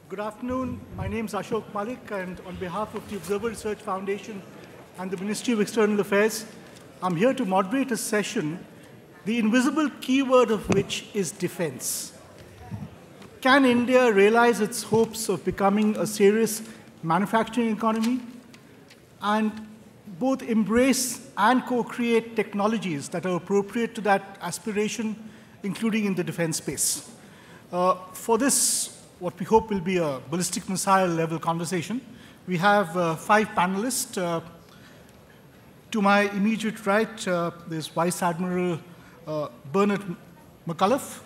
Good afternoon. My name is Ashok Malik, and on behalf of the Observer Research Foundation and the Ministry of External Affairs, I'm here to moderate a session, the invisible keyword of which is defense. Can India realize its hopes of becoming a serious manufacturing economy and both embrace and co-create technologies that are appropriate to that aspiration, including in the defense space? For this, what we hope will be a ballistic missile level conversation, we have 5 panelists. To my immediate right, there's Vice Admiral Bernard McCullough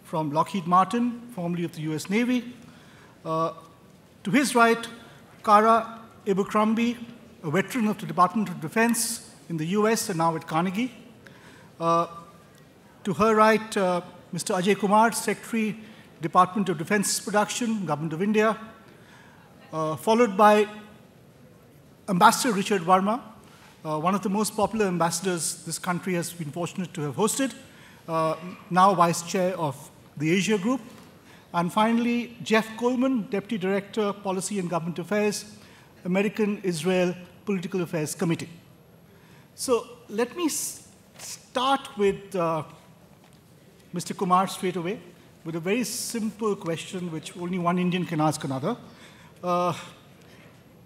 from Lockheed Martin, formerly of the US Navy. To his right, Kara Abercrombie, a veteran of the Department of Defense in the US and now at Carnegie. To her right, Mr. Ajay Kumar, Secretary, Department of Defense Production, Government of India, followed by Ambassador Richard Verma, one of the most popular ambassadors this country has been fortunate to have hosted, now Vice Chair of the Asia Group. And finally, Jeff Coleman, Deputy Director, Policy and Government Affairs, American-Israel Political Affairs Committee. So let me start with Mr. Kumar straight away, with a very simple question which only one Indian can ask another.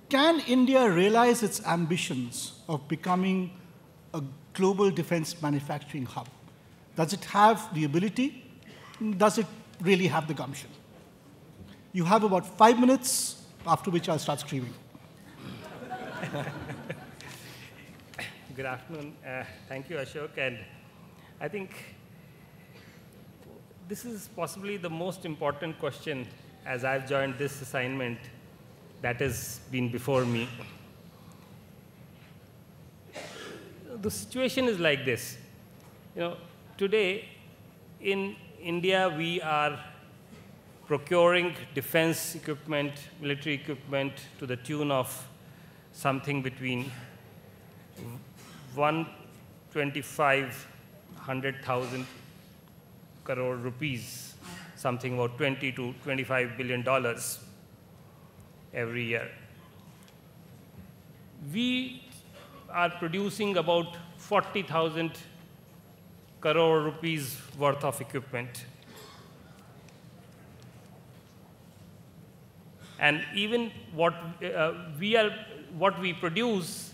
Can India realize its ambitions of becoming a global defense manufacturing hub? Does it have the ability? Does it really have the gumption? You have about 5 minutes, after which I'll start screaming. Good afternoon. Thank you, Ashok. And I think this is possibly the most important question as I've joined this assignment that has been before me. The situation is like this. Today in India, we are procuring defense equipment, military equipment to the tune of something between 125,000 crore rupees, something about $20 to $25 billion every year. We are producing about 40,000 crore rupees worth of equipment. And even what we produce,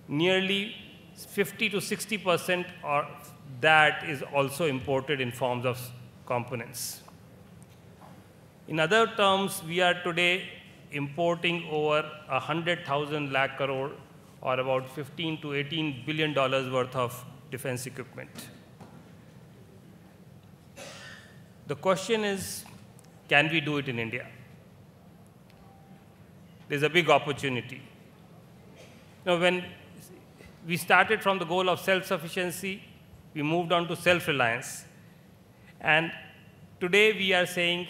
nearly 50 to 60% or that is also imported in forms of components. In other terms, we are today importing over 100,000 lakh crore, or about $15 to $18 billion worth of defense equipment. The question is, can we do it in India? There's a big opportunity. When we started from the goal of self-sufficiency, we moved on to self-reliance. And today we are saying,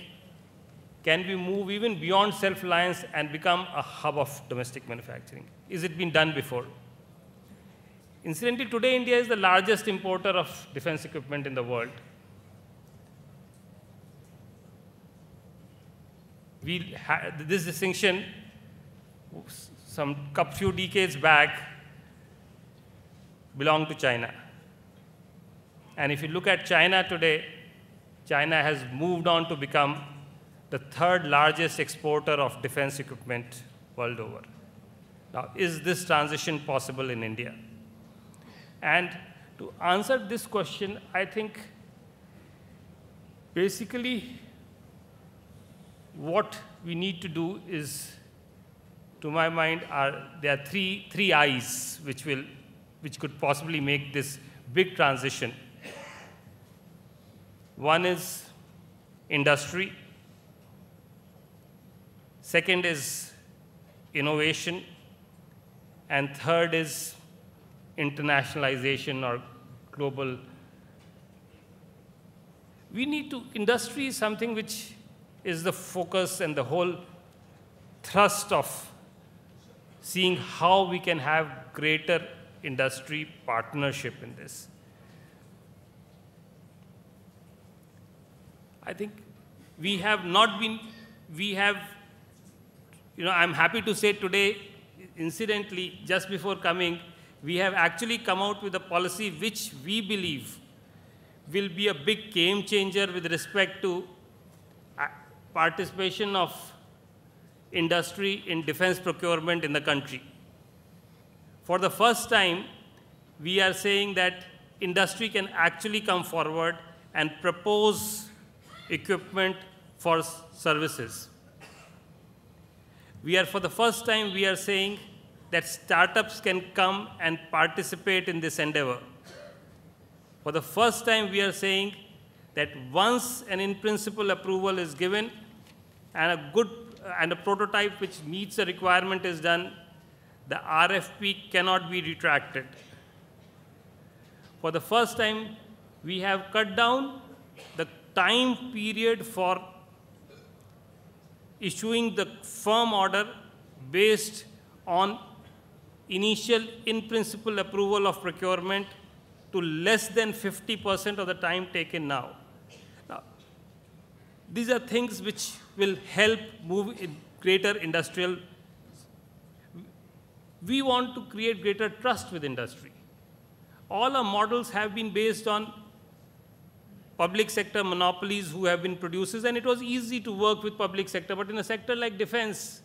can we move even beyond self-reliance and become a hub of domestic manufacturing? Is it been done before? Incidentally, today India is the largest importer of defense equipment in the world. We had this distinction few decades back belonged to China. And if you look at China today, China has moved on to become the 3rd largest exporter of defense equipment world over. Now, is this transition possible in India? And to answer this question, I think basically what we need to do is, to my mind, there are three I's which could possibly make this big transition. One is industry. Second is innovation. And third is internationalization or global. Industry is something which is the focus and the whole thrust of seeing how we can have greater industry partnership in this. I think we have not been we have, I'm happy to say today, incidentally, just before coming, we have actually come out with a policy which we believe will be a big game changer with respect to participation of industry in defense procurement in the country. For the first time, we are saying that industry can actually come forward and propose equipment for services. For the first time, we are saying that startups can come and participate in this endeavor. For the first time, we are saying that once an in-principle approval is given and a prototype which meets the requirement is done, the RFP cannot be retracted. For the first time, we have cut down the time period for issuing the firm order based on initial in-principle approval of procurement to less than 50% of the time taken now. Now, these are things which will help move in greater industrial. We want to create greater trust with industry. All our models have been based on public sector monopolies who have been producers, and it was easy to work with public sector. But in a sector like defense,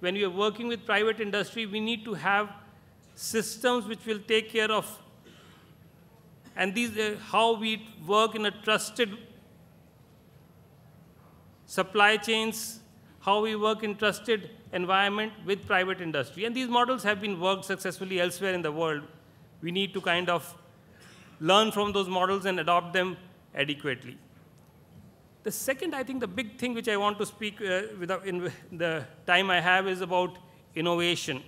when we are working with private industry, we need to have systems which will take care of, and these how we work in a trusted supply chains, how we work in trusted environment with private industry. And these models have been worked successfully elsewhere in the world. We need to kind of learn from those models and adopt them adequately. The second, I think, the big thing which I want to speak in the time I have is about innovation.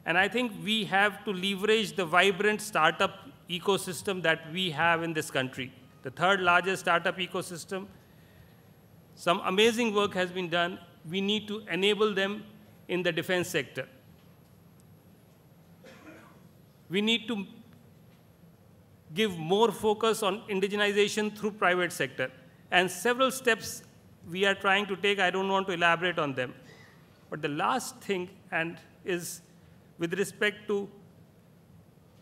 And I think we have to leverage the vibrant startup ecosystem that we have in this country, the third largest startup ecosystem. Some amazing work has been done. We need to enable them in the defense sector. We need to give more focus on indigenization through private sector. And several steps we are trying to take. I don't want to elaborate on them. But the last thing is with respect to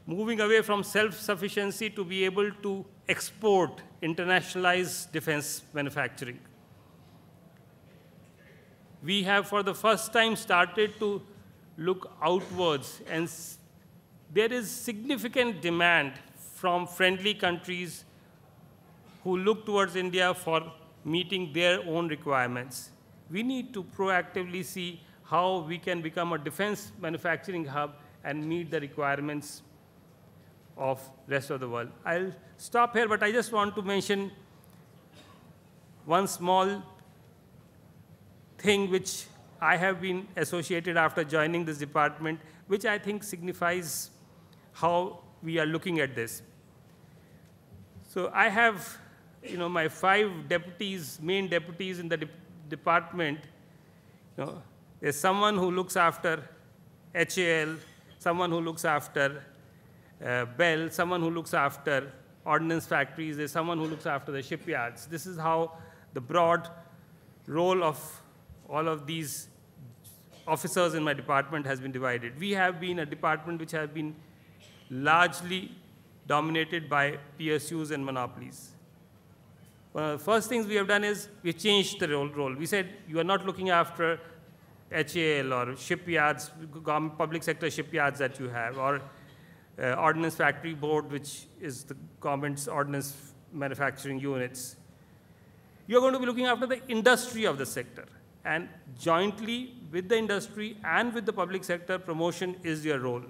moving away from self-sufficiency to be able to export, internationalize defense manufacturing. We have, for the first time, started to look outwards, and there is significant demand from friendly countries who look towards India for meeting their own requirements. We need to proactively see how we can become a defense manufacturing hub and meet the requirements of the rest of the world. I'll stop here, but I just want to mention one small thing which I have been associated after joining this department, which I think signifies how we are looking at this. So I have, my 5 deputies, main deputies in the department. There's someone who looks after HAL, someone who looks after Bell, someone who looks after ordnance factories, there's someone who looks after the shipyards. This is how the broad role of all of these officers in my department has been divided. We have been a department which has been largely dominated by PSUs and monopolies. One of the first things we have done is we changed the role. We said, you are not looking after HAL or shipyards, public sector shipyards that you have, or Ordnance Factory Board, which is the government's ordnance manufacturing units. You're going to be looking after the industry of the sector. And jointly with the industry and with the public sector, promotion is your role.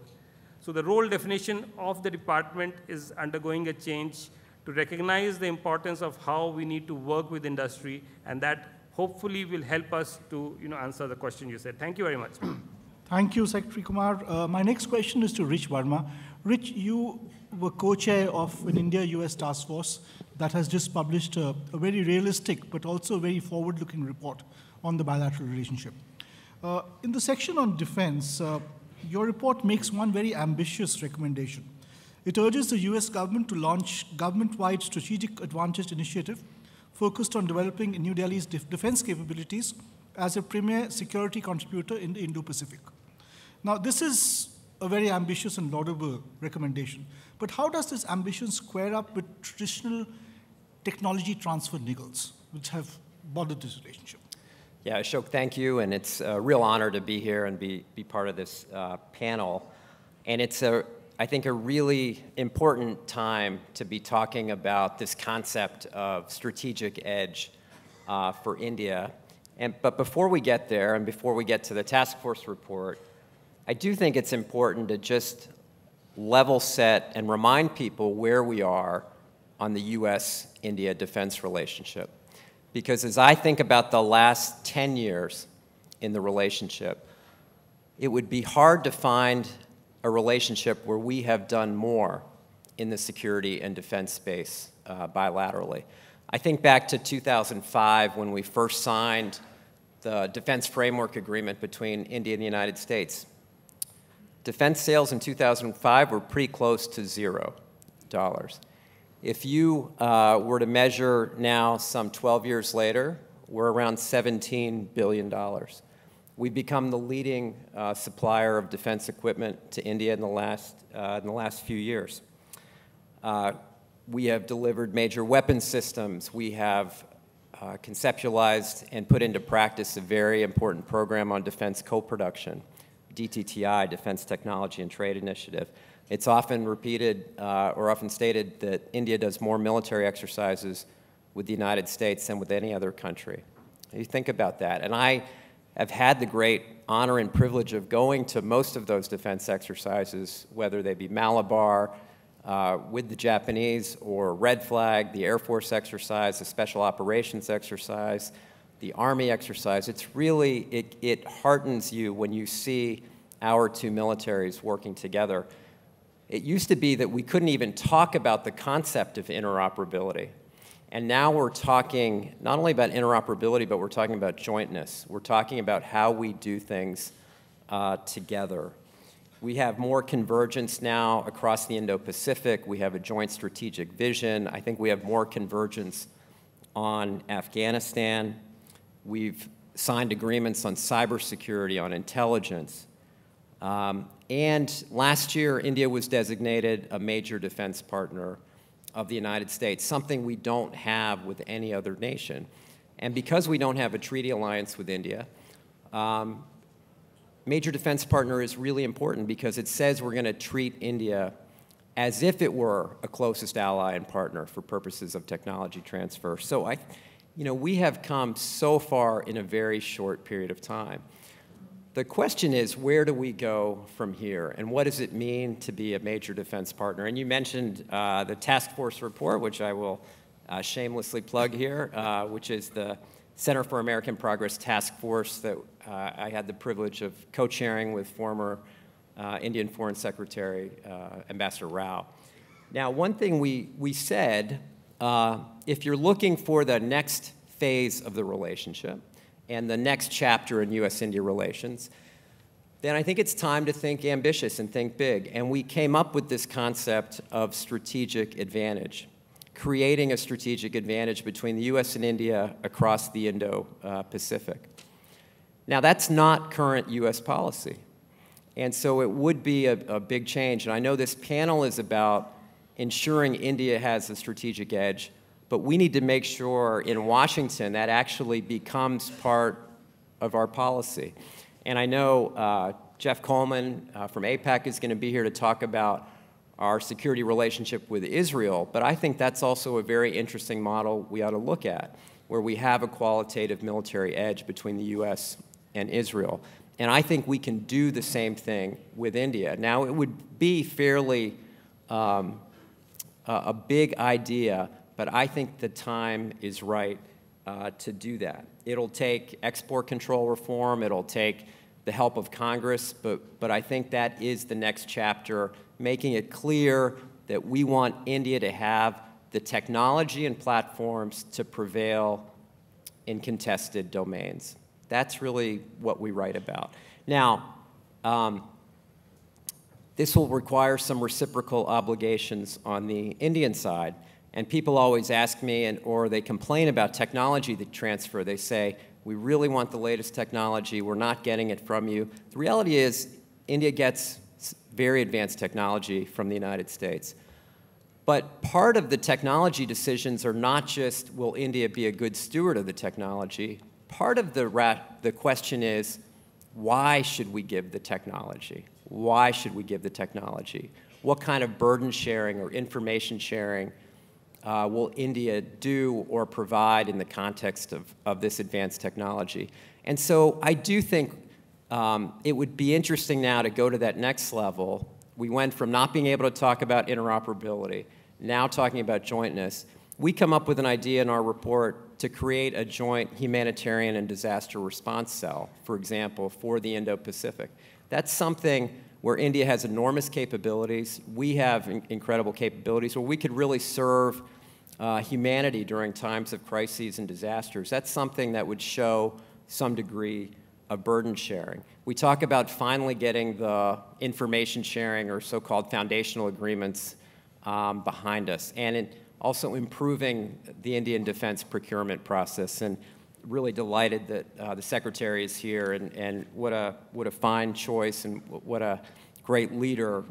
So the role definition of the department is undergoing a change to recognize the importance of how we need to work with industry, and that hopefully will help us to answer the question you said. Thank you very much. Thank you, Secretary Kumar. My next question is to Rich Verma. Rich, you were co-chair of an India-US task force that has just published a very realistic but also very forward-looking report on the bilateral relationship. In the section on defense, your report makes one very ambitious recommendation. It urges the US government to launch government-wide strategic advantage initiative focused on developing New Delhi's defense capabilities as a premier security contributor in the Indo-Pacific. Now, this is a very ambitious and laudable recommendation, but how does this ambition square up with traditional technology transfer niggles, which have bothered this relationship? Yeah, Ashok, thank you, and it's a real honor to be here and be part of this panel. And it's, I think, a really important time to be talking about this concept of strategic edge for India. But before we get there, and before we get to the task force report, I do think it's important to just level set and remind people where we are on the U.S.-India defense relationship. Because as I think about the last 10 years in the relationship, it would be hard to find a relationship where we have done more in the security and defense space bilaterally. I think back to 2005 when we first signed the Defense Framework Agreement between India and the United States. Defense sales in 2005 were pretty close to $0. If you were to measure now some 12 years later, we're around $17 billion. We've become the leading supplier of defense equipment to India in the last few years. We have delivered major weapons systems. We have conceptualized and put into practice a very important program on defense co-production, DTTI, Defense Technology and Trade Initiative. It's often repeated or often stated that India does more military exercises with the United States than with any other country. You think about that. And I have had the great honor and privilege of going to most of those defense exercises, whether they be Malabar with the Japanese or Red Flag, the Air Force exercise, the Special Operations exercise, the Army exercise. It's really, it heartens you when you see our two militaries working together. It used to be that we couldn't even talk about the concept of interoperability. And now we're talking not only about interoperability, but we're talking about jointness. We're talking about how we do things together. We have more convergence now across the Indo-Pacific. We have a joint strategic vision. I think we have more convergence on Afghanistan. We've signed agreements on cybersecurity, on intelligence. And last year, India was designated a major defense partner of the United States, something we don't have with any other nation. And because we don't have a treaty alliance with India, major defense partner is really important because it says we're going to treat India as if it were a closest ally and partner for purposes of technology transfer. So we have come so far in a very short period of time. The question is, where do we go from here, and what does it mean to be a major defense partner? And you mentioned the task force report, which I will shamelessly plug here, which is the Center for American Progress Task Force that I had the privilege of co-chairing with former Indian Foreign Secretary Ambassador Rao. Now, one thing we said, if you're looking for the next phase of the relationship, and the next chapter in U.S.-India relations, then I think it's time to think ambitious and think big. And we came up with this concept of strategic advantage, creating a strategic advantage between the U.S. and India across the Indo-Pacific. Now, that's not current U.S. policy. And so it would be a big change. And I know this panel is about ensuring India has a strategic edge, but we need to make sure in Washington that actually becomes part of our policy. And I know Jeff Coleman from APAC is going to be here to talk about our security relationship with Israel, but I think that's also a very interesting model we ought to look at, where we have a qualitative military edge between the U.S. and Israel. And I think we can do the same thing with India. Now, it would be fairly a big idea, but I think the time is right to do that. It'll take export control reform. It'll take the help of Congress. But I think that is the next chapter, making it clear that we want India to have the technology and platforms to prevail in contested domains. That's really what we write about. Now, this will require some reciprocal obligations on the Indian side. And people always ask me, or they complain about technology transfer. They say, we really want the latest technology. We're not getting it from you. The reality is, India gets very advanced technology from the United States. But part of the technology decisions are not just, will India be a good steward of the technology? Part of the question is, why should we give the technology? Why should we give the technology? What kind of burden sharing or information sharing will India do or provide in the context of this advanced technology? And so I do think it would be interesting now to go to that next level. We went from not being able to talk about interoperability, now talking about jointness. We come up with an idea in our report to create a joint humanitarian and disaster response cell, for example, for the Indo-Pacific. That's something where India has enormous capabilities. We have incredible capabilities where we could really serve humanity during times of crises and disasters. That's something that would show some degree of burden sharing. We talk about finally getting the information sharing or so-called foundational agreements behind us, and also improving the Indian defense procurement process. And really delighted that the Secretary is here, and what a fine choice and what a great leader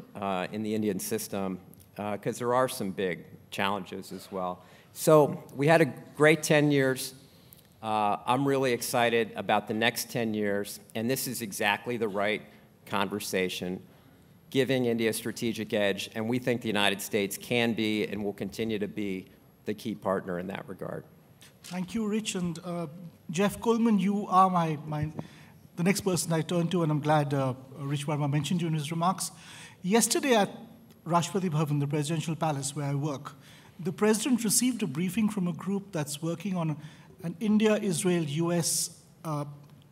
in the Indian system, because there are some big challenges as well. So we had a great 10 years. I'm really excited about the next 10 years, and this is exactly the right conversation, giving India a strategic edge, and we think the United States can be and will continue to be the key partner in that regard. Thank you, Rich. And Jeff Coleman, you are the next person I turn to, and I'm glad Rich Verma mentioned you in his remarks. Yesterday at Rashtrapati Bhavan, the presidential palace where I work, the president received a briefing from a group that's working on an India-Israel-US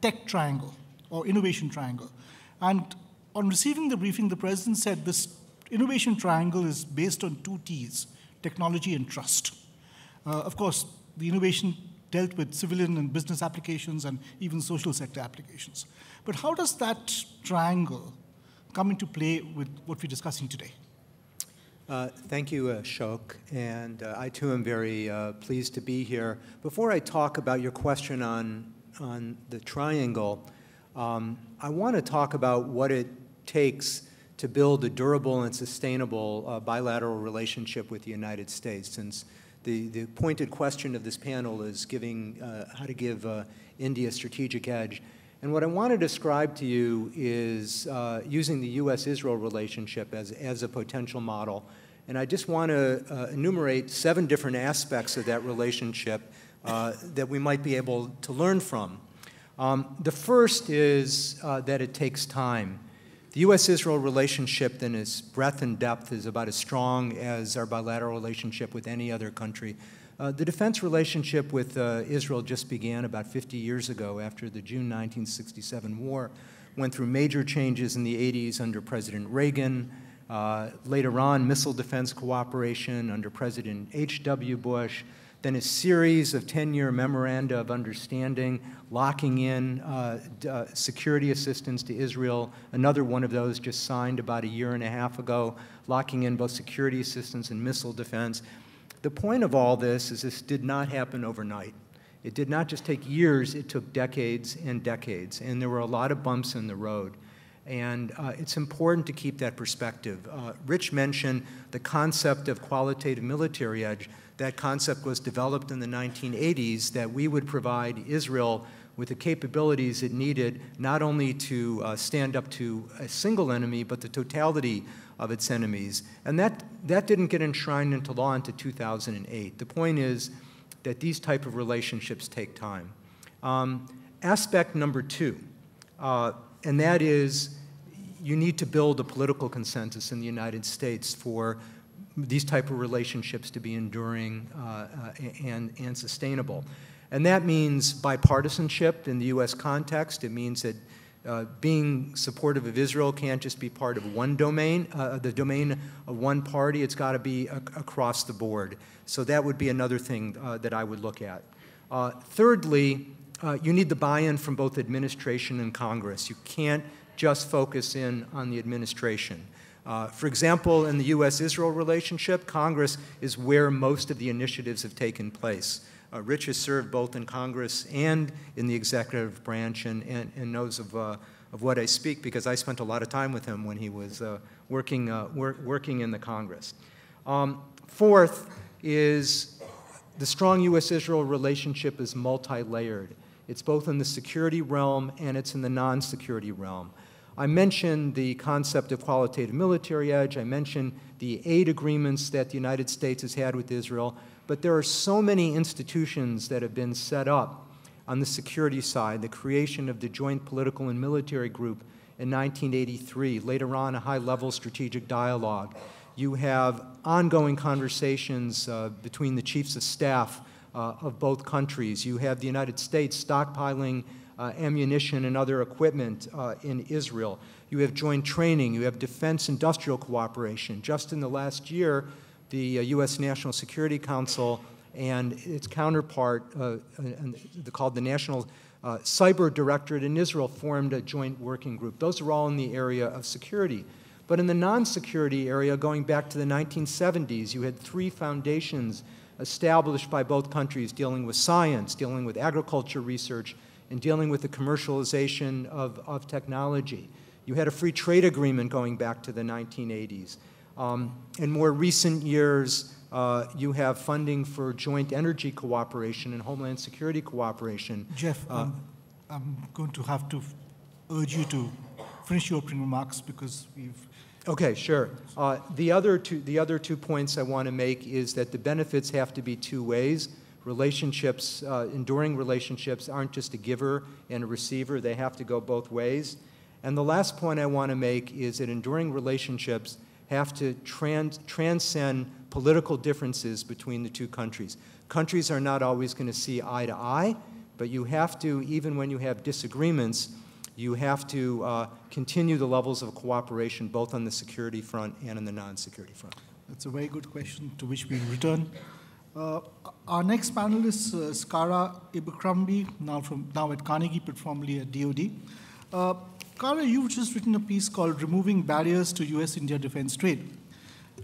tech triangle or innovation triangle. And on receiving the briefing, the president said this innovation triangle is based on 2 T's, technology and trust. Of course, the innovation dealt with civilian and business applications and even social sector applications. But how does that triangle come into play with what we're discussing today? Thank you, Ashok, and I too am very pleased to be here. Before I talk about your question on the triangle, I want to talk about what it takes to build a durable and sustainable bilateral relationship with the United States, since the pointed question of this panel is how to give India a strategic edge. And what I want to describe to you is using the U.S.-Israel relationship as a potential model. And I just want to enumerate 7 different aspects of that relationship that we might be able to learn from. The first is that it takes time. The U.S.-Israel relationship, in its breadth and depth, is about as strong as our bilateral relationship with any other country. The defense relationship with Israel just began about 50 years ago after the June 1967 war, went through major changes in the 80s under President Reagan, later on missile defense cooperation under President H.W. Bush, then a series of 10-year memoranda of understanding, locking in security assistance to Israel, another one of those just signed about a year and a half ago, locking in both security assistance and missile defense. The point of all this is this did not happen overnight. It did not just take years, it took decades and decades, and there were a lot of bumps in the road. And it's important to keep that perspective. Rich mentioned the concept of qualitative military edge. That concept was developed in the 1980s, that we would provide Israel with the capabilities it needed not only to stand up to a single enemy, but the totality of its enemies. And that didn't get enshrined into law until 2008. The point is that these type of relationships take time. Aspect number 2, and that is you need to build a political consensus in the United States for these type of relationships to be enduring and sustainable. And that means bipartisanship in the U.S. context. It means that being supportive of Israel can't just be part of one domain, the domain of one party. It's got to be across the board. So that would be another thing that I would look at. Thirdly, you need the buy-in from both administration and Congress. You can't just focus in on the administration. For example, in the U.S.-Israel relationship, Congress is where most of the initiatives have taken place. Rich has served both in Congress and in the executive branch and knows of what I speak because I spent a lot of time with him when he was working in the Congress. Fourth is the strong U.S.-Israel relationship is multi-layered. It's both in the security realm and it's in the non-security realm. I mentioned the concept of qualitative military edge. I mentioned the aid agreements that the United States has had with Israel. But there are so many institutions that have been set up on the security side, the creation of the Joint Political and Military Group in 1983, later on a high-level strategic dialogue. You have ongoing conversations between the chiefs of staff of both countries. You have the United States stockpiling ammunition and other equipment in Israel. You have joint training. You have defense industrial cooperation. Just in the last year, the U.S. National Security Council and its counterpart, called the National Cyber Directorate in Israel, formed a joint working group. Those are all in the area of security. But in the non-security area, going back to the 1970s, you had 3 foundations established by both countries dealing with science, dealing with agriculture research, and dealing with the commercialization of technology. You had a free trade agreement going back to the 1980s. In more recent years, you have funding for joint energy cooperation and homeland security cooperation. Jeff, I'm going to have to urge you to finish your opening remarks because we've... Okay, sure. The other two points I want to make is that the benefits have to be two ways. Relationships, enduring relationships aren't just a giver and a receiver. They have to go both ways. And the last point I want to make is that enduring relationships have to transcend political differences between the two countries. Countries are not always going to see eye to eye, but you have to, even when you have disagreements, you have to continue the levels of cooperation both on the security front and on the non-security front. That's a very good question to which we'll return. Our next panelist is Kara Abercrombie, now at Carnegie, but formerly at DoD. Kara, you've just written a piece called Removing Barriers to U.S.-India Defense Trade.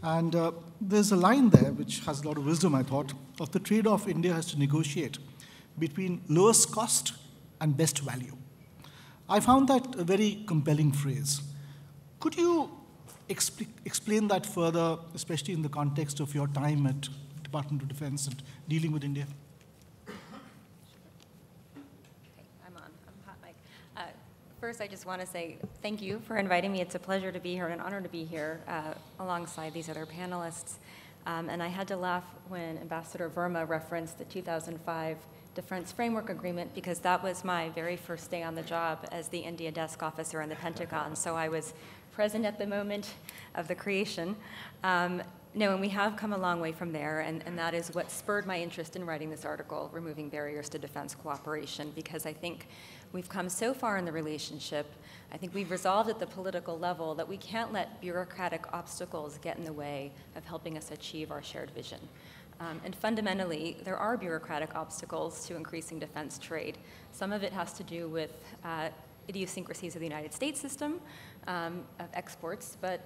And there's a line there, which has a lot of wisdom, I thought, of the trade-off India has to negotiate between lowest cost and best value. I found that a very compelling phrase. Could you explain that further, especially in the context of your time at Department of Defense and dealing with India? Okay, I'm on. I'm hot mic. First, I just want to say thank you for inviting me. It's a pleasure to be here and an honor to be here alongside these other panelists. And I had to laugh when Ambassador Verma referenced the 2005 Defense Framework Agreement because that was my very first day on the job as the India desk officer in the Pentagon. So I was present at the moment of the creation. No, and we have come a long way from there, and that is what spurred my interest in writing this article, Removing Barriers to Defense Cooperation, because I think we've come so far in the relationship, I think we've resolved at the political level that we can't let bureaucratic obstacles get in the way of helping us achieve our shared vision. And fundamentally, there are bureaucratic obstacles to increasing defense trade. Some of it has to do with idiosyncrasies of the United States system of exports, but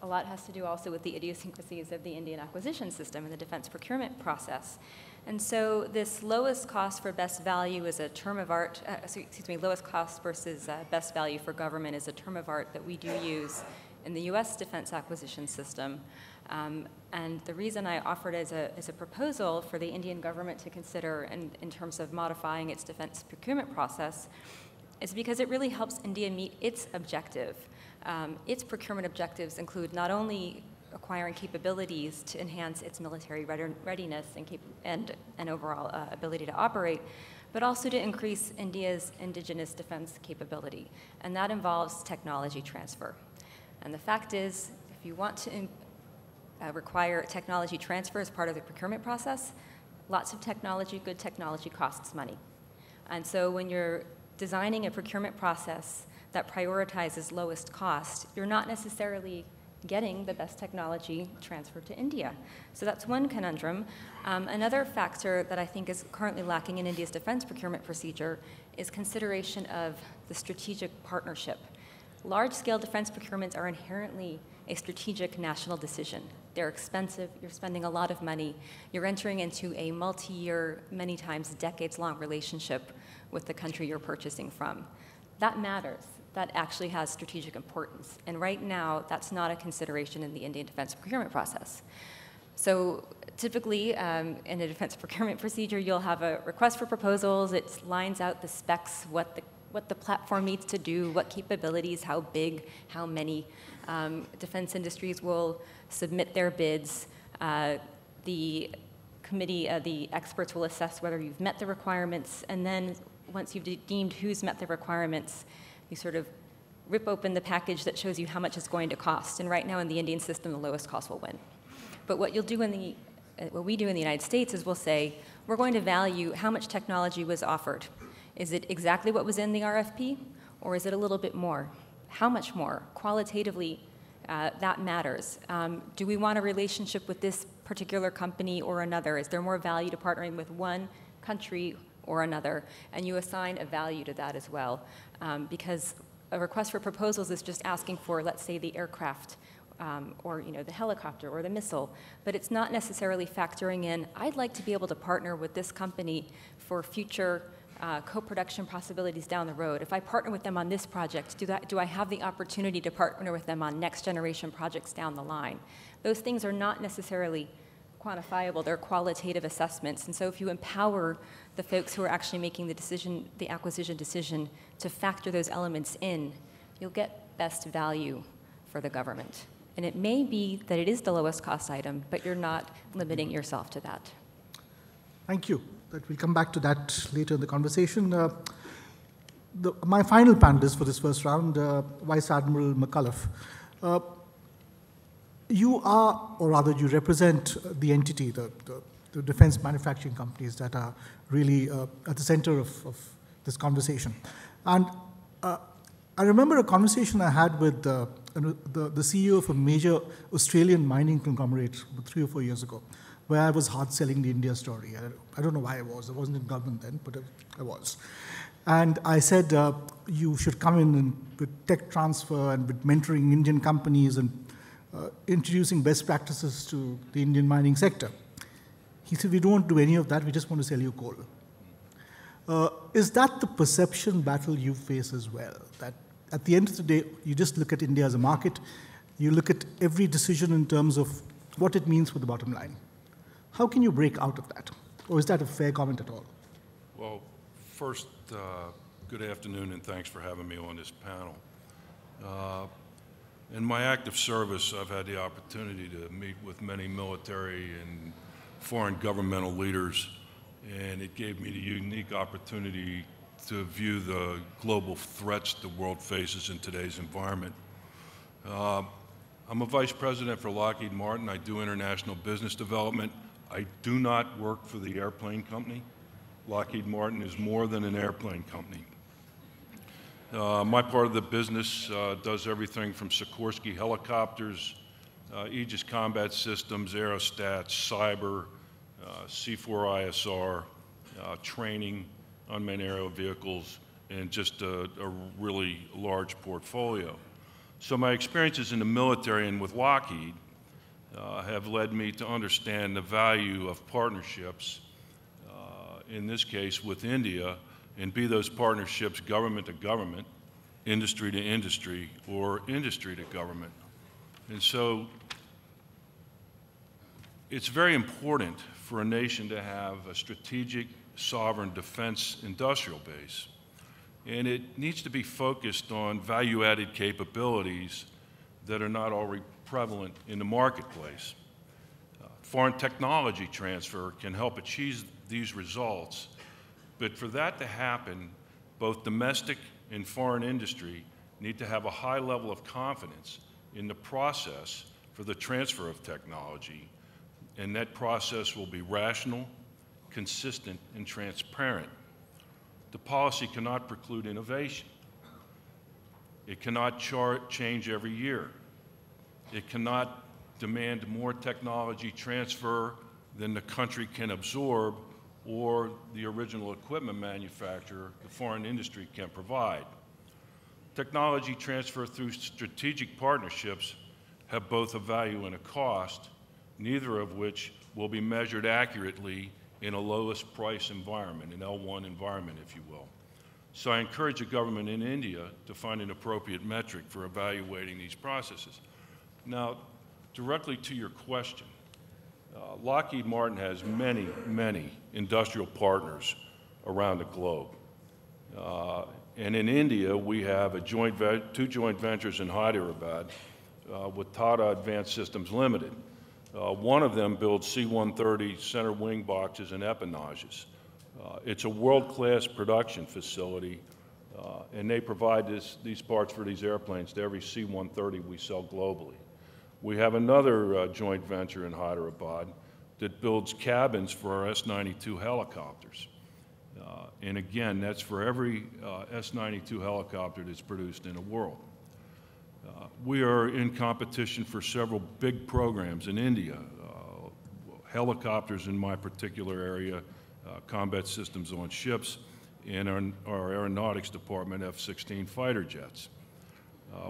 a lot has to do also with the idiosyncrasies of the Indian acquisition system and the defense procurement process. And so this lowest cost for best value is a term of art, lowest cost versus best value for government is a term of art that we do use in the US defense acquisition system. And the reason I offered as a proposal for the Indian government to consider in terms of modifying its defense procurement process is because it really helps India meet its objective. Its procurement objectives include not only acquiring capabilities to enhance its military readiness and overall ability to operate, but also to increase India's indigenous defense capability. And that involves technology transfer. And the fact is, if you want to require technology transfer as part of the procurement process, lots of technology, good technology costs money. And so when you're designing a procurement process that prioritizes lowest cost, you're not necessarily getting the best technology transferred to India. So that's one conundrum. Another factor that I think is currently lacking in India's defense procurement procedure is consideration of the strategic partnership. large-scale defense procurements are inherently a strategic national decision. They're expensive, you're spending a lot of money, you're entering into a multi-year, many times decades-long relationship with the country you're purchasing from. That matters. That actually has strategic importance. And right now, that's not a consideration in the Indian defense procurement process. So typically, in a defense procurement procedure, you'll have a request for proposals. It lines out the specs, what the platform needs to do, what capabilities, how big, how many. Defense industries will submit their bids. The committee, the experts will assess whether you've met the requirements, and then once you've deemed who's met the requirements, you sort of rip open the package that shows you how much it's going to cost. And right now in the Indian system, the lowest cost will win. But what we do in the United States is we'll say, we're going to value how much technology was offered. Is it exactly what was in the RFP, or is it a little bit more? How much more? Qualitatively, that matters. Do we want a relationship with this particular company or another? Is there more value to partnering with one country or another? And you assign a value to that as well. Because a request for proposals is just asking for, let's say, the aircraft, or the helicopter or the missile, but it's not necessarily factoring in, I'd like to be able to partner with this company for future co-production possibilities down the road. If I partner with them on this project, do I have the opportunity to partner with them on next generation projects down the line? Those things are not necessarily quantifiable, they're qualitative assessments. And so if you empower the folks who are actually making the decision, the acquisition decision, to factor those elements in, you'll get best value for the government. And it may be that it is the lowest cost item, but you're not limiting yourself to that. Thank you. We'll come back to that later in the conversation. My final panelist for this first round, Vice Admiral McCullough. You are, or rather you represent the entity, the defense manufacturing companies that are really at the center of this conversation. And I remember a conversation I had with the CEO of a major Australian mining conglomerate 3 or 4 years ago, where I was hard selling the India story. I don't know why I wasn't in government then, but I was. And I said, you should come in with tech transfer and with mentoring Indian companies and introducing best practices to the Indian mining sector. He said, we don't do any of that, we just want to sell you coal. Is that the perception battle you face as well? That at the end of the day, you just look at India as a market, you look at every decision in terms of what it means for the bottom line. How can you break out of that? Or is that a fair comment at all? Well, first, good afternoon and thanks for having me on this panel. In my active service, I've had the opportunity to meet with many military and foreign governmental leaders, and it gave me the unique opportunity to view the global threats the world faces in today's environment. I'm a vice president for Lockheed Martin. I do international business development. I do not work for the airplane company. Lockheed Martin is more than an airplane company. My part of the business does everything from Sikorsky helicopters, Aegis combat systems, aerostats, cyber, C4ISR, training, unmanned aerial vehicles, and just a really large portfolio. So my experiences in the military and with Lockheed have led me to understand the value of partnerships, in this case with India, and be those partnerships government to government, industry to industry, or industry to government. And so it's very important for a nation to have a strategic, sovereign defense industrial base. And it needs to be focused on value-added capabilities that are not already prevalent in the marketplace. Foreign technology transfer can help achieve these results, but for that to happen, both domestic and foreign industry need to have a high level of confidence in the process for the transfer of technology, and that process will be rational, consistent, and transparent. The policy cannot preclude innovation. It cannot change every year. It cannot demand more technology transfer than the country can absorb or the original equipment manufacturer, the foreign industry, can provide. Technology transfer through strategic partnerships have both a value and a cost, neither of which will be measured accurately in a lowest price environment, an L1 environment, if you will. So I encourage the government in India to find an appropriate metric for evaluating these processes. Now, directly to your question, Lockheed Martin has many, many industrial partners around the globe. And in India, we have two joint ventures in Hyderabad with Tata Advanced Systems Limited. One of them builds C-130 center wing boxes and empennage. It's a world-class production facility, and they provide these parts for these airplanes to every C-130 we sell globally. We have another joint venture in Hyderabad that builds cabins for our S-92 helicopters. And again, that's for every S-92 helicopter that's produced in the world. We are in competition for several big programs in India, helicopters in my particular area, combat systems on ships, and our aeronautics department, F-16 fighter jets.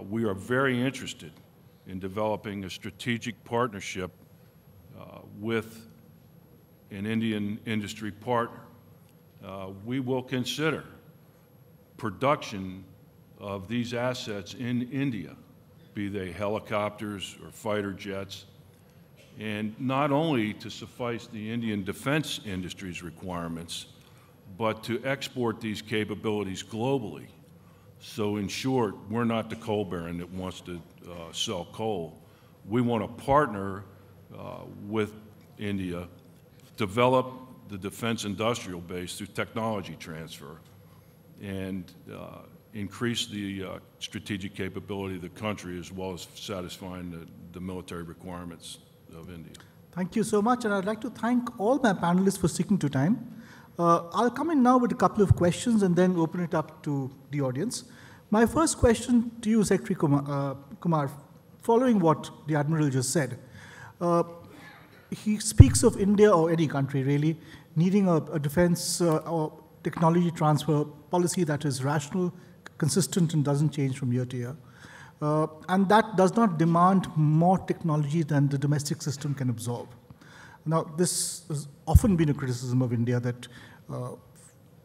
We are very interested in developing a strategic partnership with an Indian industry partner. We will consider production of these assets in India, be they helicopters or fighter jets, and not only to suffice the Indian defense industry's requirements, but to export these capabilities globally. So in short, we're not the coal baron that wants to sell coal. We want to partner with India, develop the defense industrial base through technology transfer, and increase the strategic capability of the country as well as satisfying the military requirements of India. Thank you so much, and I'd like to thank all my panelists for sticking to time. I'll come in now with a couple of questions and then open it up to the audience. My first question to you, Secretary Kumar, following what the Admiral just said. He speaks of India, or any country really, needing a defense or technology transfer policy that is rational, consistent, and doesn't change from year to year. And that does not demand more technology than the domestic system can absorb. Now, this has often been a criticism of India, that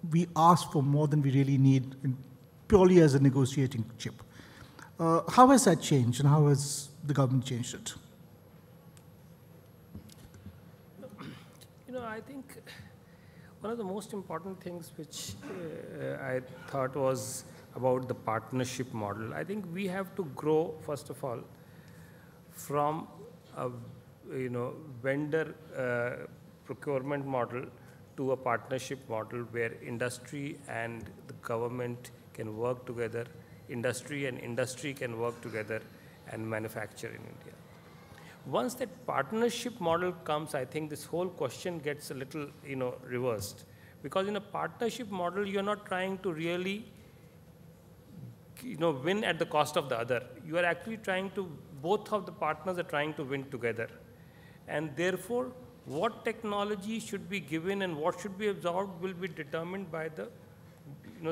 we ask for more than we really need, purely as a negotiating chip. How has that changed, and how has the government changed it? You know, I think one of the most important things which I thought was about the partnership model. I think we have to grow, first of all, from a vendor procurement model to a partnership model where industry and the government can work together, industry and industry can work together and manufacture in India. Once that partnership model comes, I think this whole question gets a little, reversed. Because in a partnership model, you're not trying to really, win at the cost of the other. You are actually trying to, both of the partners are trying to win together. And therefore, what technology should be given and what should be absorbed will be determined by the,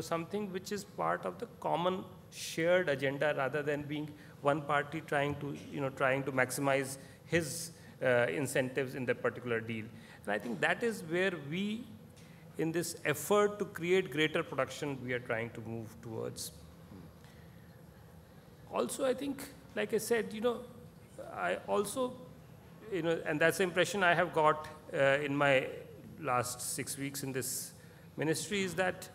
something which is part of the common shared agenda, rather than being one party trying to, maximize his incentives in that particular deal. And I think that is where we, in this effort to create greater production, we are trying to move towards. Also, I think, like I said, I also, and that's the impression I have got in my last 6 weeks in this ministry, is that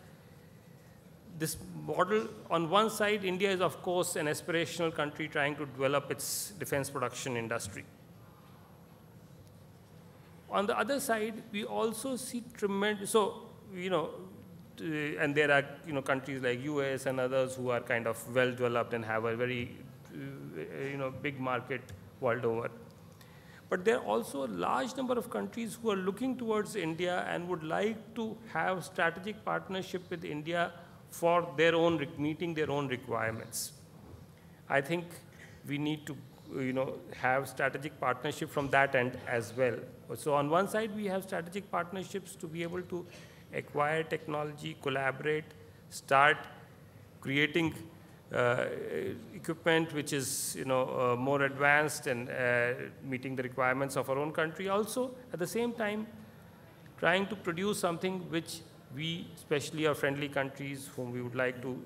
this model, on one side, India is, of course, an aspirational country trying to develop its defense production industry. On the other side, we also see tremendous, and there are, countries like US and others who are kind of well-developed and have a very, big market world over. But there are also a large number of countries who are looking towards India and would like to have strategic partnership with India for their own, meeting their own requirements. I think we need to, have strategic partnership from that end as well. So on one side, we have strategic partnerships to be able to acquire technology, collaborate, start creating equipment which is more advanced and meeting the requirements of our own country. Also, at the same time, trying to produce something which we, especially our friendly countries whom we would like to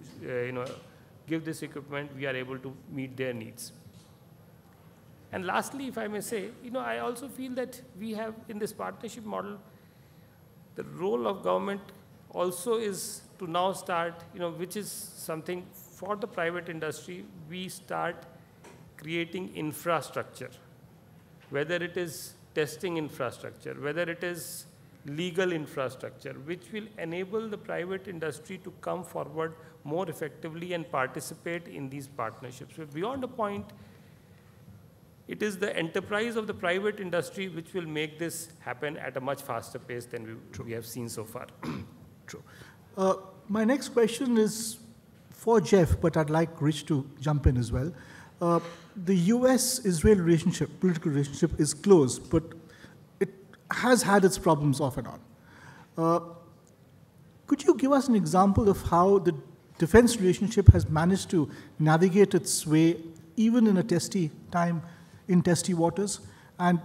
give this equipment, we are able to meet their needs. And lastly, if I may say, I also feel that we have in this partnership model, the role of government also is to now start, which is something for the private industry, we start creating infrastructure, whether it is testing infrastructure, whether it is legal infrastructure, which will enable the private industry to come forward more effectively and participate in these partnerships. But beyond a point, it is the enterprise of the private industry which will make this happen at a much faster pace than we have seen so far. True. My next question is for Jeff, but I'd like Rich to jump in as well. The US-Israel relationship, political relationship, is close, but it has had its problems off and on. Could you give us an example of how the defense relationship has managed to navigate its way, even in a testy time, in testy waters? And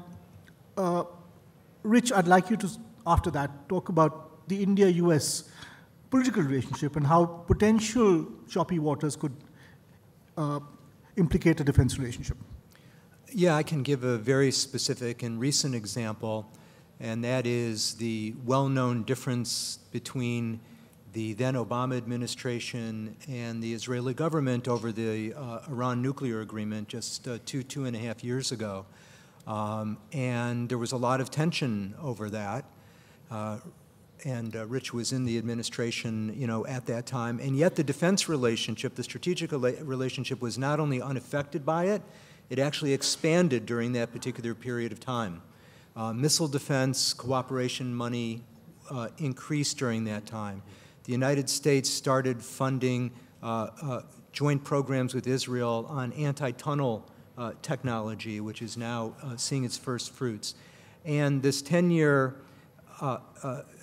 Rich, I'd like you to, after that, talk about the India-US political relationship and how potential choppy waters could implicate a defense relationship. Yeah, I can give a very specific and recent example, and that is the well-known difference between the then Obama administration and the Israeli government over the Iran nuclear agreement just two and a half years ago. And there was a lot of tension over that. And Rich was in the administration, at that time. And yet the defense relationship, the strategic relationship, was not only unaffected by it, it actually expanded during that particular period of time. Missile defense cooperation money increased during that time. The United States started funding joint programs with Israel on anti-tunnel technology, which is now seeing its first fruits. And this 10-year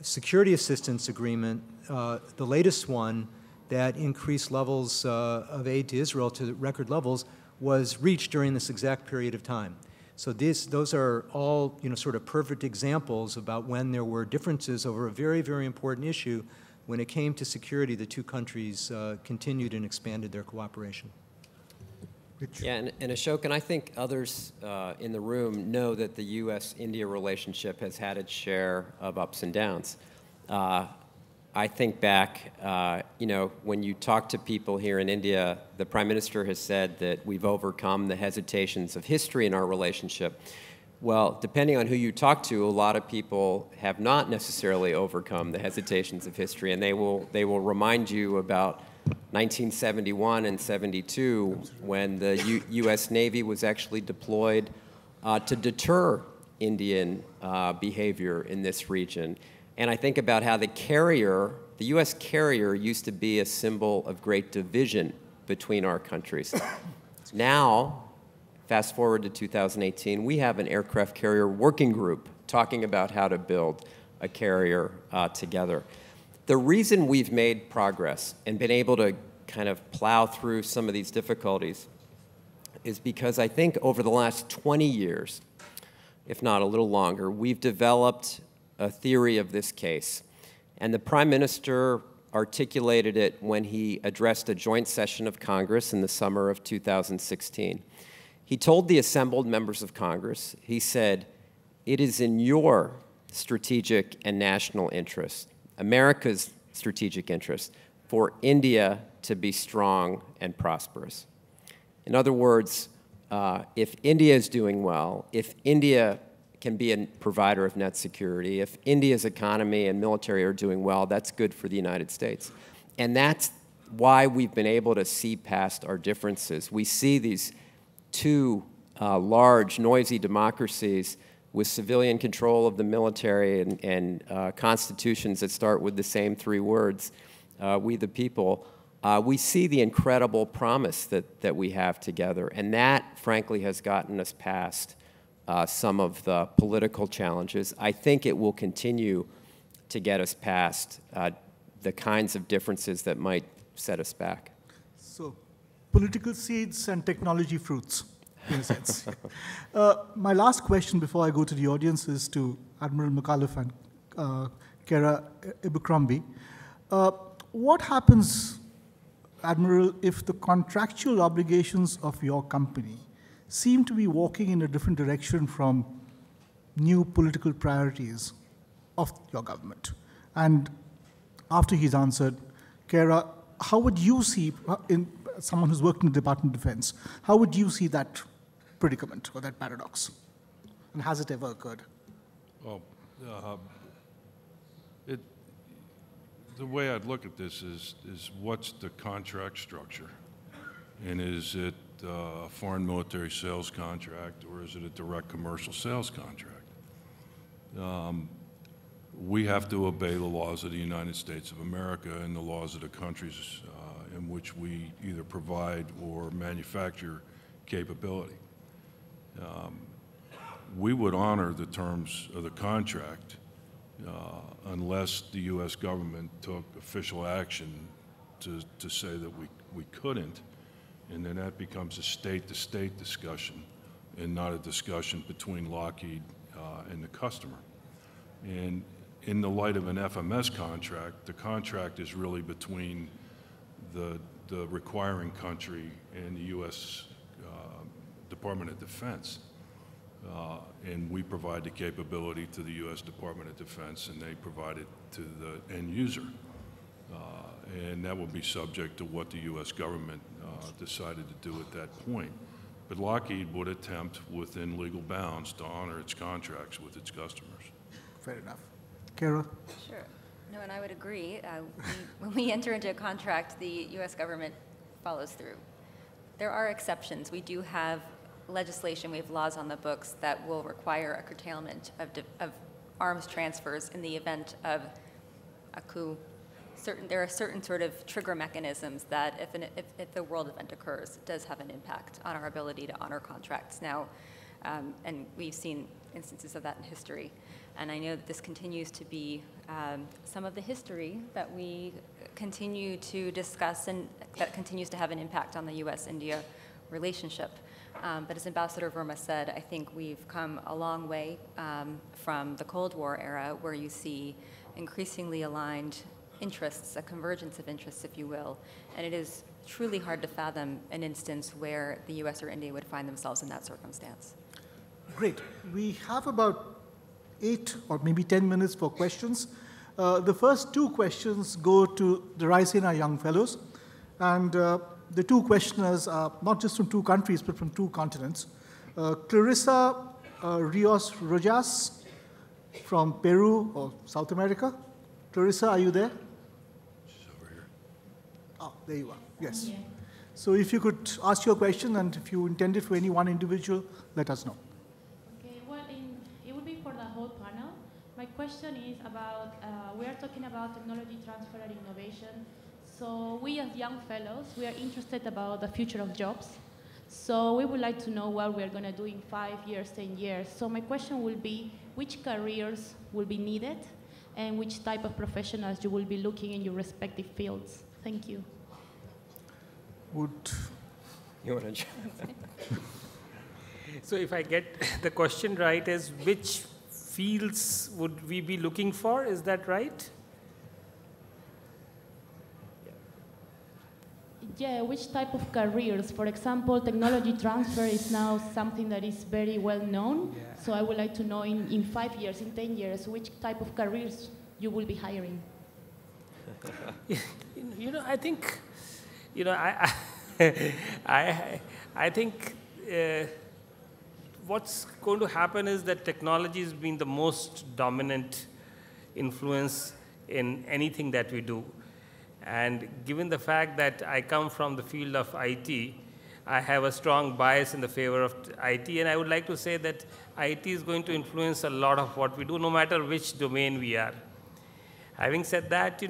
security assistance agreement, the latest one that increased levels of aid to Israel to record levels, was reached during this exact period of time. So those are all sort of perfect examples about when there were differences over a very, very important issue. When it came to security, the two countries continued and expanded their cooperation. Yeah, and Ashok, and I think others in the room know that the U.S.-India relationship has had its share of ups and downs. I think back, when you talk to people here in India, the Prime Minister has said that we've overcome the hesitations of history in our relationship. Well, depending on who you talk to, a lot of people have not necessarily overcome the hesitations of history, and they will remind you about 1971 and 72, when the U.S. Navy was actually deployed to deter Indian behavior in this region. And I think about how the U.S. carrier used to be a symbol of great division between our countries. Now, fast forward to 2018, we have an aircraft carrier working group talking about how to build a carrier together. The reason we've made progress and been able to kind of plow through some of these difficulties is because I think over the last 20 years, if not a little longer, we've developed a theory of this case. And the Prime Minister articulated it when he addressed a joint session of Congress in the summer of 2016. He told the assembled members of Congress, he said, "It is in your strategic and national interest, America's strategic interest, for India to be strong and prosperous." In other words, if India is doing well, if India can be a provider of net security, if India's economy and military are doing well, that's good for the United States. And that's why we've been able to see past our differences. We see these two large, noisy democracies with civilian control of the military and constitutions that start with the same three words, we the people. We see the incredible promise that we have together, and that, frankly, has gotten us past some of the political challenges. I think it will continue to get us past the kinds of differences that might set us back. So, political seeds and technology fruits, in a sense. My last question before I go to the audience is to Admiral McAuliffe and Kara Abercrombie. What happens, Admiral, if the contractual obligations of your company seem to be walking in a different direction from new political priorities of your government? And after he's answered, Kara, how would you see, in someone who's worked in the Department of Defense, how would you see that predicament or that paradox? And has it ever occurred? Well, the way I'd look at this is what's the contract structure? And is it a foreign military sales contract, or is it a direct commercial sales contract? We have to obey the laws of the United States of America and the laws of the countries in which we either provide or manufacture capability. We would honor the terms of the contract unless the U.S. government took official action to say that we couldn't, and then that becomes a state-to-state discussion and not a discussion between Lockheed and the customer. And in the light of an FMS contract, the contract is really between the requiring country and the U.S. Department of Defense. And we provide the capability to the U.S. Department of Defense, and they provide it to the end user. And that would be subject to what the U.S. government decided to do at that point. But Lockheed would attempt, within legal bounds, to honor its contracts with its customers. Fair enough. Kara? Sure. No, and I would agree. When we enter into a contract, the U.S. government follows through. There are exceptions. We do have legislation, we have laws on the books that will require a curtailment of arms transfers in the event of a coup. There are certain sort of trigger mechanisms that if the world event occurs, it does have an impact on our ability to honor contracts now. And we've seen instances of that in history. And I know that this continues to be some of the history that we continue to discuss and that continues to have an impact on the U.S.-India relationship. But as Ambassador Verma said, I think we've come a long way from the Cold War era, where you see increasingly aligned interests, a convergence of interests, if you will. And it is truly hard to fathom an instance where the U.S. or India would find themselves in that circumstance. Great. We have about 8 or maybe 10 minutes for questions. The first 2 questions go to the Raisina Young Fellows. And the 2 questioners are not just from 2 countries, but from 2 continents. Clarissa Rios Rojas from Peru or South America. Clarissa, are you there? She's over here. Oh, there you are. Yes. Yeah. So if you could ask your question, and if you intend it for any one individual, let us know. Okay, well, it would be for the whole panel. My question is about, we are talking about technology transfer and innovation. So we as young fellows, we are interested about the future of jobs. So we would like to know what we are going to do in 5 years, 10 years. So my question will be, which careers will be needed and which type of professionals you will be looking in your respective fields? Thank you. You want to? So if I get the question right, is which fields would we be looking for? Is that right? Yeah, which type of careers? For example, technology transfer is now something that is very well known. Yeah. So I would like to know in 5 years, in 10 years, which type of careers you will be hiring. I think, I think what's going to happen is that technology has been the most dominant influence in anything that we do. And given the fact that I come from the field of IT, I have a strong bias in the favor of IT, and I would like to say that IT is going to influence a lot of what we do, no matter which domain we are. Having said that,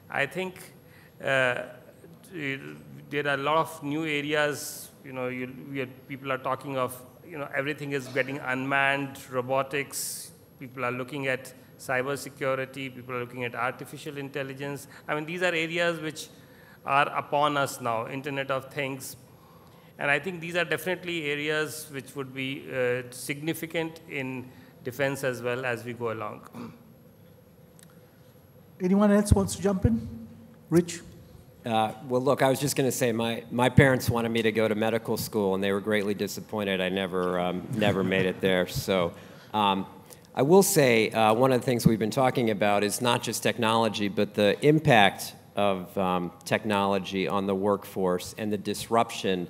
I think there are a lot of new areas. People are talking of, everything is getting unmanned, robotics. People are looking at cybersecurity. People are looking at artificial intelligence. I mean, these are areas which are upon us now, Internet of Things. And I think these are definitely areas which would be significant in defense as well as we go along. Anyone else wants to jump in? Rich? Well, look, I was just going to say my parents wanted me to go to medical school, and they were greatly disappointed. I never made it there. So I will say one of the things we've been talking about is not just technology, but the impact of technology on the workforce and the disruption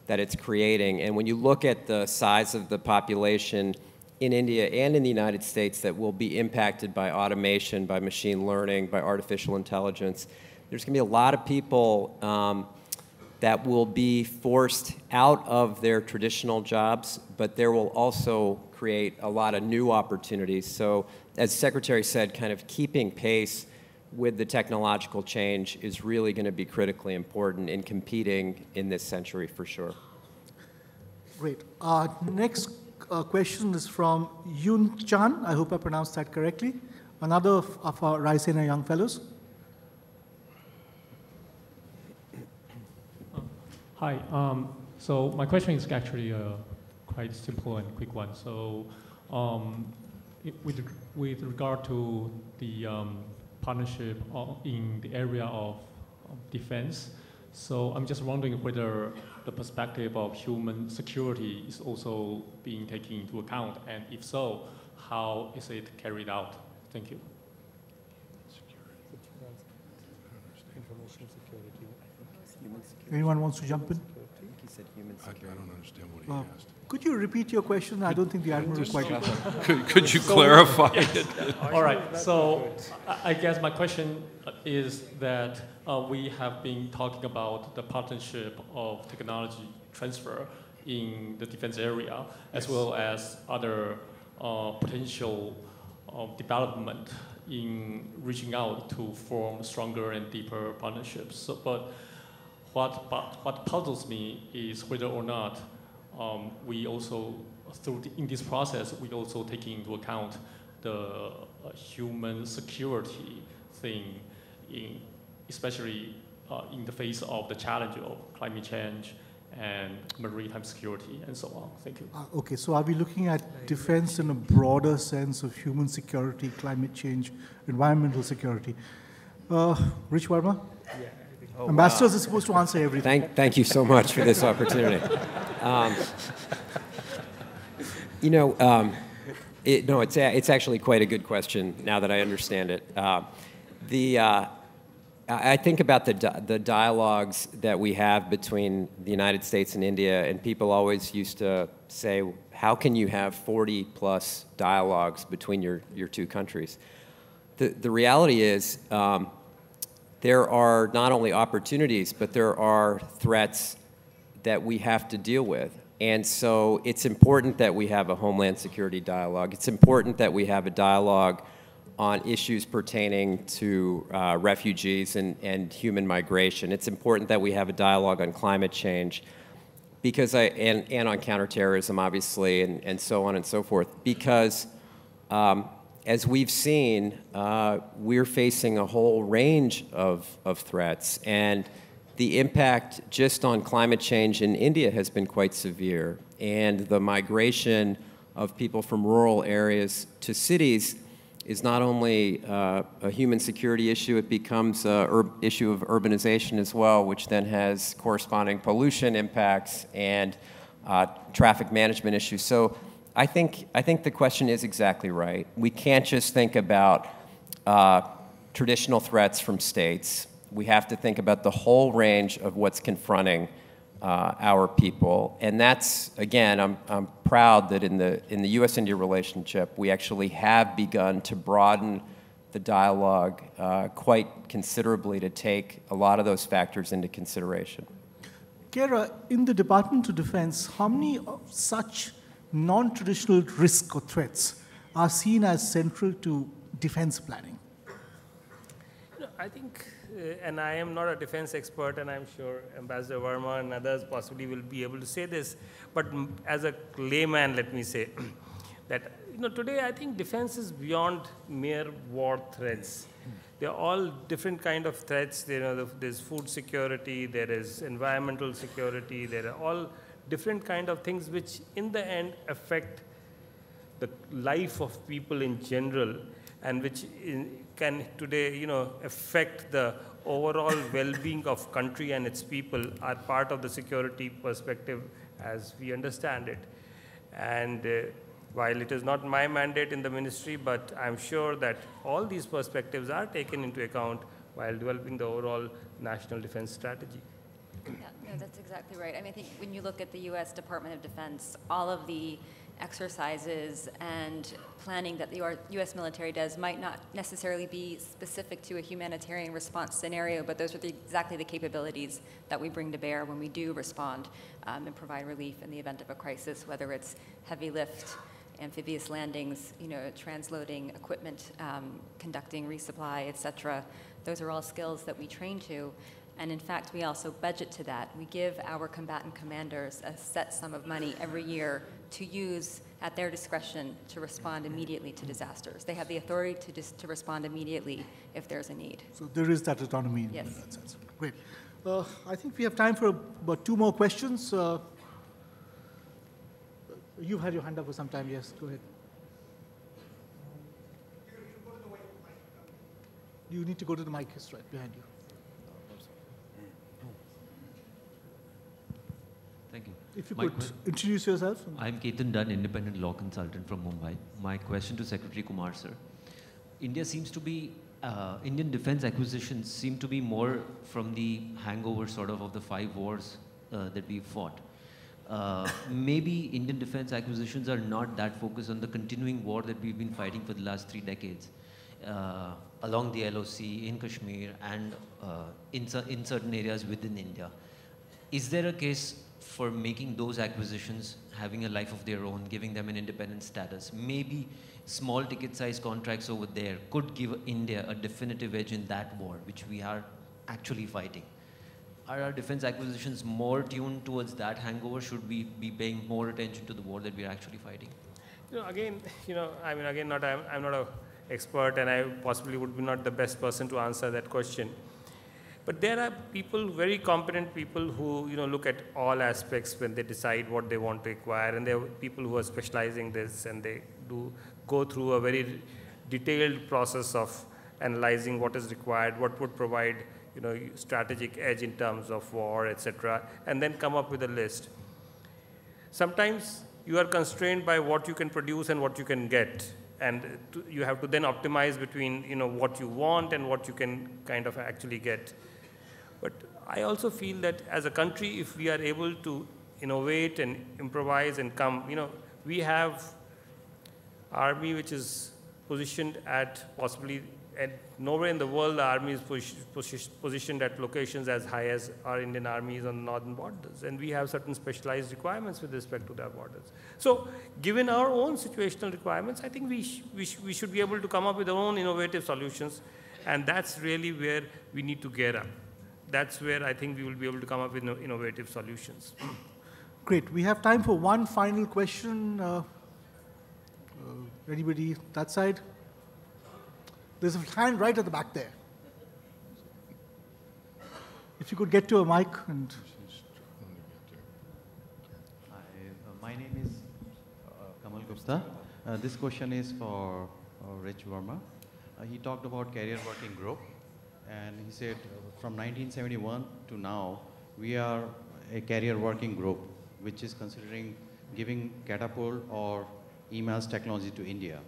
that it's creating. And when you look at the size of the population in India and in the United States that will be impacted by automation, by machine learning, by artificial intelligence, there's going to be a lot of people that will be forced out of their traditional jobs, but there will also create a lot of new opportunities. So as Secretary said, kind of keeping pace with the technological change is really going to be critically important in competing in this century for sure. Great. Next question is from Yun Chan. I hope I pronounced that correctly. Another of our Raisina young fellows. Hi. So my question is actually quite simple and quick one. So with regard to the partnership in the area of defense, so I'm just wondering whether the perspective of human security is also being taken into account, and if so, how is it carried out? Thank you. Anyone wants to jump in? He said human security. I don't understand what he asked. Could you repeat your question? I don't think the Admiral quite got it. Could you clarify it? All right. So I guess my question is that we have been talking about the partnership of technology transfer in the defense area, as well as other potential development in reaching out to form stronger and deeper partnerships. So, but what puzzles me is whether or not we also, in this process, we also take into account the human security thing, especially in the face of the challenge of climate change and maritime security and so on. Thank you. Okay, so are we looking at defense in a broader sense of human security, climate change, environmental security? Rich Verma? Yeah. Oh, Ambassadors are supposed to answer everything. Thank you so much for this opportunity. It's actually quite a good question now that I understand it. I think about the dialogues that we have between the United States and India, and people always used to say, how can you have 40+ dialogues between your two countries? The reality is, there are not only opportunities, but there are threats that we have to deal with. And so it's important that we have a Homeland Security dialogue. It's important that we have a dialogue on issues pertaining to refugees and human migration. It's important that we have a dialogue on climate change because and on counterterrorism, obviously, and so on and so forth. Because as we've seen, we're facing a whole range of threats, and the impact just on climate change in India has been quite severe, and the migration of people from rural areas to cities is not only a human security issue, it becomes an issue of urbanization as well, which then has corresponding pollution impacts and traffic management issues. So I think the question is exactly right. We can't just think about traditional threats from states. We have to think about the whole range of what's confronting our people. And that's, again, I'm proud that in the U.S.-India relationship, we actually have begun to broaden the dialogue quite considerably to take a lot of those factors into consideration. Kara, in the Department of Defense, how many of such non-traditional risks or threats are seen as central to defense planning? I think, and I am not a defense expert, and I'm sure Ambassador Verma and others possibly will be able to say this, but as a layman, let me say that today I think defense is beyond mere war threats. They're all different kind of threats. There's food security, there is environmental security, there are all different kind of things which in the end affect the life of people in general, and which can today, affect the overall well-being of country and its people, are part of the security perspective as we understand it. And while it is not my mandate in the ministry, but I'm sure that all these perspectives are taken into account while developing the overall national defense strategy. Yeah, no, that's exactly right. I mean, I think when you look at the U.S. Department of Defense, all of the exercises and planning that the U.S. military does might not necessarily be specific to a humanitarian response scenario, but those are exactly the capabilities that we bring to bear when we do respond and provide relief in the event of a crisis, whether it's heavy lift, amphibious landings, transloading equipment, conducting resupply, et cetera. Those are all skills that we train to. And in fact, we also budget to that. We give our combatant commanders a set sum of money every year to use at their discretion to respond immediately to disasters. They have the authority to respond immediately if there's a need. So there is that autonomy yes. in that sense. Great. I think we have time for about 2 more questions. You've had your hand up for some time. Yes, go ahead. You need to go to the mic. It's right behind you. Thank you. If you could introduce yourself. I'm Ketan Dunn, independent law consultant from Mumbai. My question to Secretary Kumar, sir. India seems to be, Indian defense acquisitions seem to be more from the hangover sort of the 5 wars that we've fought. Maybe Indian defense acquisitions are not that focused on the continuing war that we've been fighting for the last 3 decades along the LOC, in Kashmir, and in certain areas within India. Is there a case for making those acquisitions having a life of their own, giving them an independent status? Maybe small ticket size contracts over there could give India a definitive edge in that war, which we are actually fighting. Are our defense acquisitions more tuned towards that hangover? Should we be paying more attention to the war that we are actually fighting? I'm not an expert, and I possibly would be not the best person to answer that question. But there are people, very competent people who look at all aspects when they decide what they want to acquire, and there are people who are specializing this, and they do go through a very detailed process of analyzing what is required, what would provide strategic edge in terms of war, etc., and then come up with a list. Sometimes you are constrained by what you can produce and what you can get, and you have to then optimize between what you want and what you can kind of actually get. But I also feel that as a country, if we are able to innovate and improvise and come, we have army which is positioned at possibly at nowhere in the world the army is positioned at locations as high as our Indian army is on the northern borders, and we have certain specialized requirements with respect to their borders. So given our own situational requirements, I think we should be able to come up with our own innovative solutions, and that's really where we need to gear up. That's where I think we will be able to come up with innovative solutions. Great. We have time for one final question. Anybody that side? There's a hand right at the back there. If you could get to a mic and... Hi, my name is Kamal Gupta. This question is for Rich Verma. He talked about career working group, and he said from 1971 to now, we are a career working group, which is considering giving catapult or emails technology to India.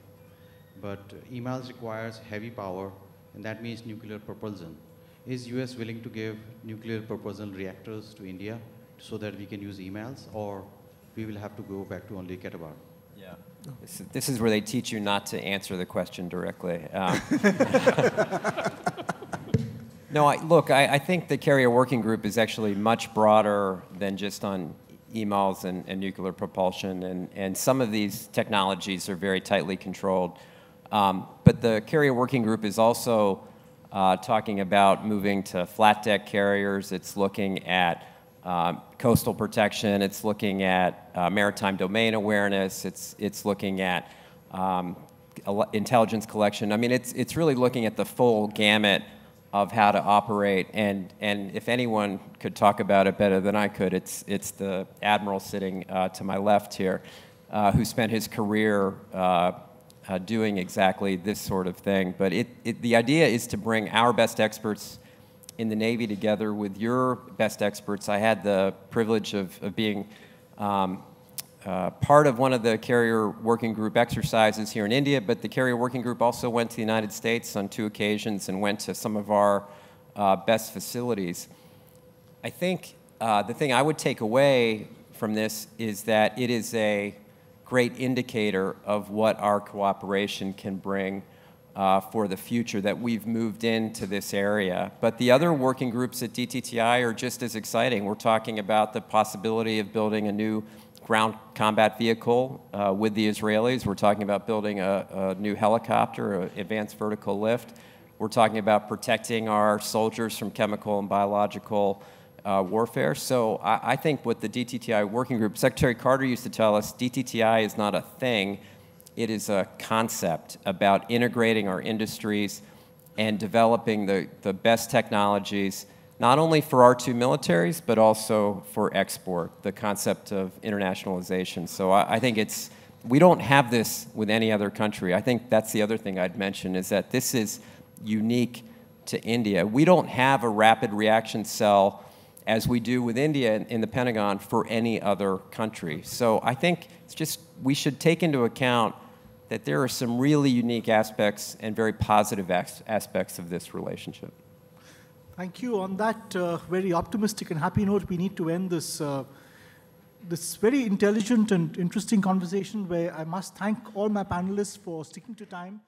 But emails requires heavy power, and that means nuclear propulsion. Is US willing to give nuclear propulsion reactors to India so that we can use emails, or we will have to go back to only catapult? Yeah. This is where they teach you not to answer the question directly. No, I think the Carrier Working Group is actually much broader than just on emails and nuclear propulsion, and some of these technologies are very tightly controlled. But the Carrier Working Group is also talking about moving to flat deck carriers. It's looking at coastal protection. It's looking at maritime domain awareness. It's looking at intelligence collection. I mean, it's really looking at the full gamut of how to operate, and if anyone could talk about it better than I could, it's the admiral sitting to my left here, who spent his career doing exactly this sort of thing. But the idea is to bring our best experts in the Navy together with your best experts. I had the privilege of being part of one of the carrier working group exercises here in India, but the carrier working group also went to the United States on 2 occasions and went to some of our best facilities. I think the thing I would take away from this is that it is a great indicator of what our cooperation can bring for the future, that we've moved into this area. But the other working groups at DTTI are just as exciting. We're talking about the possibility of building a new ground combat vehicle with the Israelis. We're talking about building a new helicopter, advanced vertical lift. We're talking about protecting our soldiers from chemical and biological warfare. So I think what the DTTI working group, Secretary Carter used to tell us, DTTI is not a thing, it is a concept about integrating our industries and developing the best technologies, not only for our 2 militaries, but also for export, the concept of internationalization. So I think we don't have this with any other country. I think that's the other thing I'd mention, is that this is unique to India. We don't have a rapid reaction cell as we do with India in the Pentagon for any other country. So I think it's just, we should take into account that there are some really unique aspects and very positive aspects of this relationship. Thank you. On that very optimistic and happy note, we need to end this, this very intelligent and interesting conversation, where I must thank all my panelists for sticking to time.